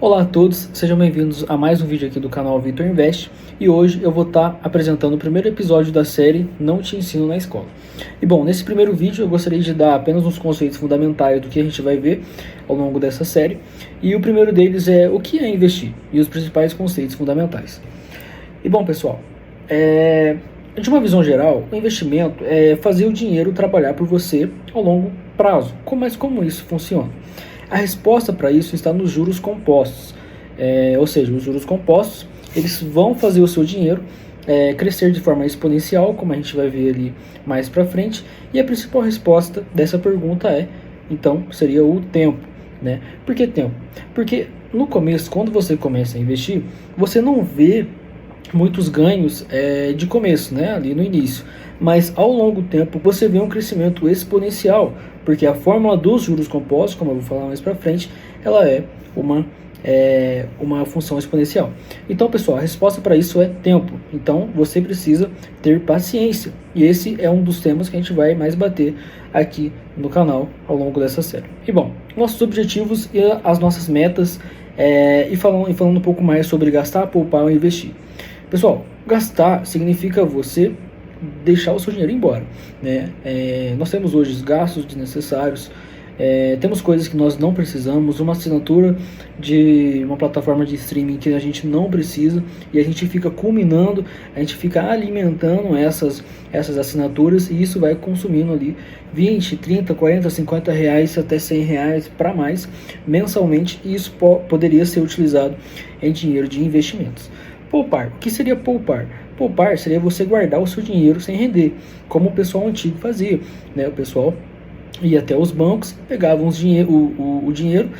Olá a todos, sejam bem-vindos a mais um vídeo aqui do canal Vitor Invest e hoje eu vou estar apresentando o primeiro episódio da série Não Te Ensino na Escola. E bom, nesse primeiro vídeo eu gostaria de dar apenas uns conceitos fundamentais do que a gente vai ver ao longo dessa série, e o primeiro deles é o que é investir e os principais conceitos fundamentais. E bom pessoal, de uma visão geral, o investimento é fazer o dinheiro trabalhar por você ao longo prazo. Mas como isso funciona? A resposta para isso está nos juros compostos, ou seja, os juros compostos eles vão fazer o seu dinheiro crescer de forma exponencial, como a gente vai ver ali mais para frente, e a principal resposta dessa pergunta então, seria o tempo, né? Por que tempo? Porque no começo, quando você começa a investir, você não vê muitos ganhos de começo, né, ali no início, mas ao longo do tempo você vê um crescimento exponencial, porque a fórmula dos juros compostos, como eu vou falar mais para frente, ela é uma função exponencial. Então pessoal, a resposta para isso é tempo. Então você precisa ter paciência, e esse é um dos temas que a gente vai mais bater aqui no canal ao longo dessa série. E bom, nossos objetivos e as nossas metas, e falando um pouco mais sobre gastar, poupar ou investir. Pessoal, gastar significa você deixar o seu dinheiro embora, né? Nós temos hoje gastos desnecessários, temos coisas que nós não precisamos, uma assinatura de uma plataforma de streaming que a gente não precisa, e a gente fica culminando, a gente fica alimentando essas assinaturas, e isso vai consumindo ali 20, 30, 40, 50 reais até 100 reais para mais mensalmente, e isso poderia ser utilizado em dinheiro de investimentos. Poupar. O que seria poupar? Poupar seria você guardar o seu dinheiro sem render, como o pessoal antigo fazia, né? O pessoal ia até os bancos, pegava o dinheiro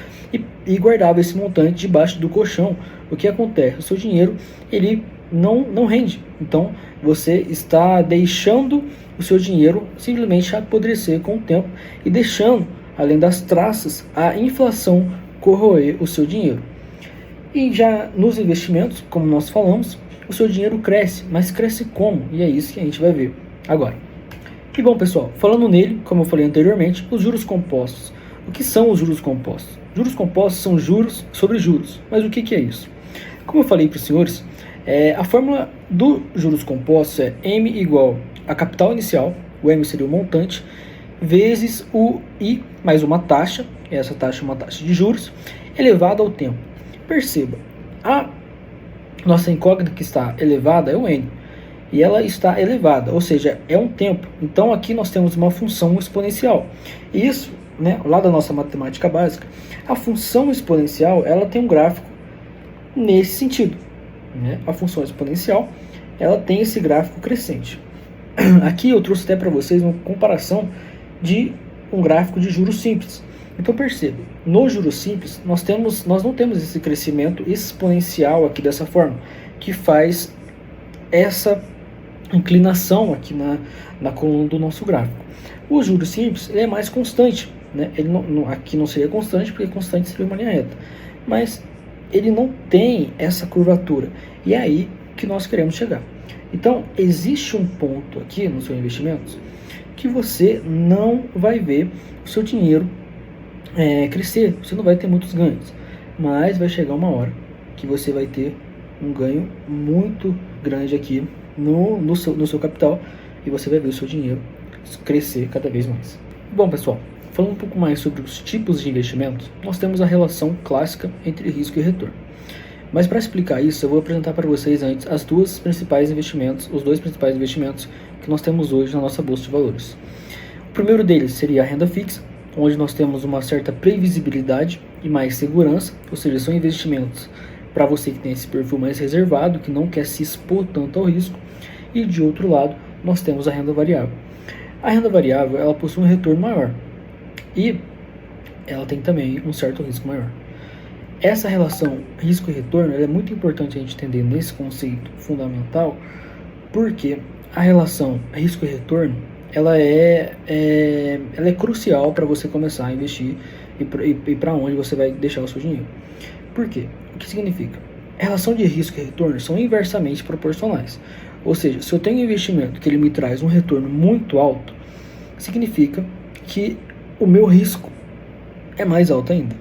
e guardava esse montante debaixo do colchão. O que acontece? O seu dinheiro ele não rende. Então você está deixando o seu dinheiro simplesmente apodrecer com o tempo e deixando, além das traças, a inflação corroer o seu dinheiro. E já nos investimentos, como nós falamos, o seu dinheiro cresce, mas cresce como? E é isso que a gente vai ver agora. E bom pessoal, falando nele, como eu falei anteriormente, os juros compostos. O que são os juros compostos? Juros compostos são juros sobre juros. Mas o que é isso? Como eu falei para os senhores, a fórmula do juros compostos é M igual a capital inicial, o M seria o montante, vezes o I mais uma taxa, essa taxa é uma taxa de juros, elevada ao tempo. Perceba, a nossa incógnita que está elevada é o N, e ela está elevada, ou seja, é um tempo. Então aqui nós temos uma função exponencial. E isso, né, lá da nossa matemática básica, a função exponencial ela tem um gráfico nesse sentido, né? A função exponencial ela tem esse gráfico crescente. Aqui eu trouxe até para vocês uma comparação de um gráfico de juros simples. Então perceba, no juros simples nós não temos esse crescimento exponencial aqui dessa forma, que faz essa inclinação aqui na coluna do nosso gráfico. O juros simples ele é mais constante, né? Ele aqui não seria constante, porque constante seria uma linha reta, mas ele não tem essa curvatura, e é aí que nós queremos chegar. Então existe um ponto aqui no seu investimento que você não vai ver o seu dinheiro crescer, você não vai ter muitos ganhos, mas vai chegar uma hora que você vai ter um ganho muito grande aqui no seu capital, e você vai ver o seu dinheiro crescer cada vez mais. Bom pessoal, falando um pouco mais sobre os tipos de investimentos, nós temos a relação clássica entre risco e retorno. Mas para explicar isso, eu vou apresentar para vocês antes os dois principais investimentos que nós temos hoje na nossa bolsa de valores. O primeiro deles seria a renda fixa, onde nós temos uma certa previsibilidade e mais segurança, ou seja, são investimentos para você que tem esse perfil mais reservado, que não quer se expor tanto ao risco. E de outro lado, nós temos a renda variável. A renda variável, ela possui um retorno maior e ela tem também um certo risco maior. Essa relação risco e retorno é muito importante a gente entender nesse conceito fundamental, porque a relação risco e retorno ela é crucial para você começar a investir e para onde você vai deixar o seu dinheiro. Por quê? O que significa? A relação de risco e retorno são inversamente proporcionais. Ou seja, se eu tenho um investimento que ele me traz um retorno muito alto, significa que o meu risco é mais alto ainda.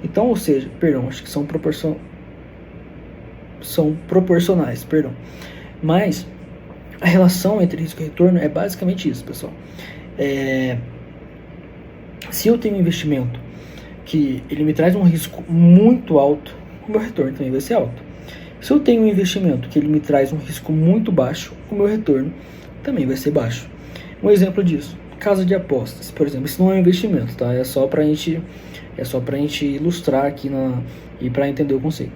Então, ou seja, acho que são proporcionais, Mas a relação entre risco e retorno é basicamente isso, pessoal. Se eu tenho um investimento que ele me traz um risco muito alto, o meu retorno também vai ser alto. Se eu tenho um investimento que ele me traz um risco muito baixo, o meu retorno também vai ser baixo. Um exemplo disso, casa de apostas, por exemplo. Isso não é um investimento, tá? É só pra gente ilustrar aqui e para entender o conceito.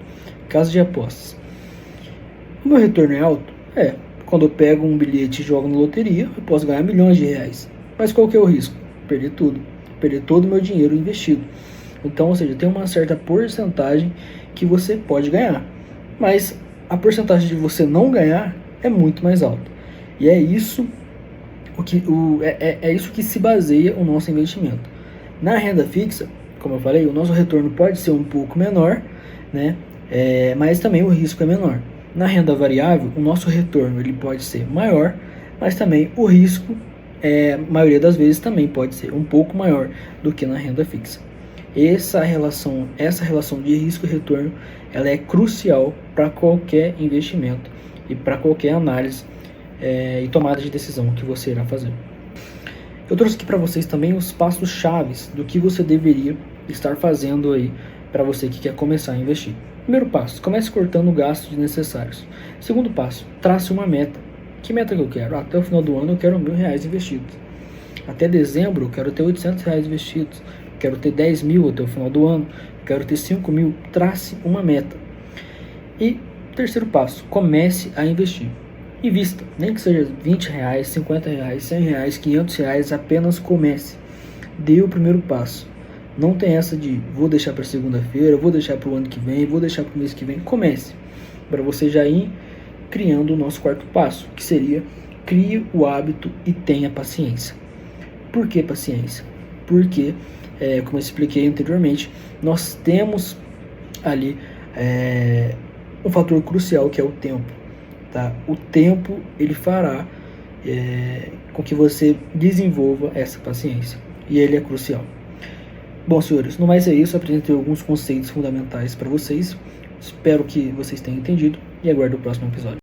Casa de apostas. O meu retorno é alto? Quando eu pego um bilhete e jogo na loteria, eu posso ganhar milhões de reais. Mas qual que é o risco? Perder tudo. Perder todo o meu dinheiro investido. Então, ou seja, tem uma certa porcentagem que você pode ganhar. Mas a porcentagem de você não ganhar é muito mais alta. E é isso isso que se baseia o nosso investimento. Na renda fixa, como eu falei, o nosso retorno pode ser um pouco menor, né? Mas também o risco é menor. Na renda variável, o nosso retorno ele pode ser maior, mas também o risco, maioria das vezes, também pode ser um pouco maior do que na renda fixa. Essa relação de risco e retorno, ela é crucial para qualquer investimento e para qualquer análise e tomada de decisão que você irá fazer. Eu trouxe aqui para vocês também os passos chaves do que você deveria estar fazendo aí para você que quer começar a investir. Primeiro passo, comece cortando gastos desnecessários. Segundo passo, trace uma meta. Que meta que eu quero? Até o final do ano eu quero R$1.000 investidos. Até dezembro eu quero ter R$800 investidos. Quero ter 10 mil até o final do ano. Quero ter 5 mil. Trace uma meta. E terceiro passo, comece a investir. Invista, nem que seja R$20, R$50, R$100, R$500, apenas comece. Dê o primeiro passo. Não tem essa de vou deixar para segunda-feira, vou deixar para o ano que vem, vou deixar para o mês que vem. Comece, para você já ir criando o nosso quarto passo, que seria crie o hábito e tenha paciência. Por que paciência? Porque, como eu expliquei anteriormente, nós temos ali um fator crucial que é o tempo. Tá? O tempo ele fará com que você desenvolva essa paciência e ele é crucial. Bom, senhores, no mais é isso. Apresentei alguns conceitos fundamentais para vocês. Espero que vocês tenham entendido e aguardo o próximo episódio.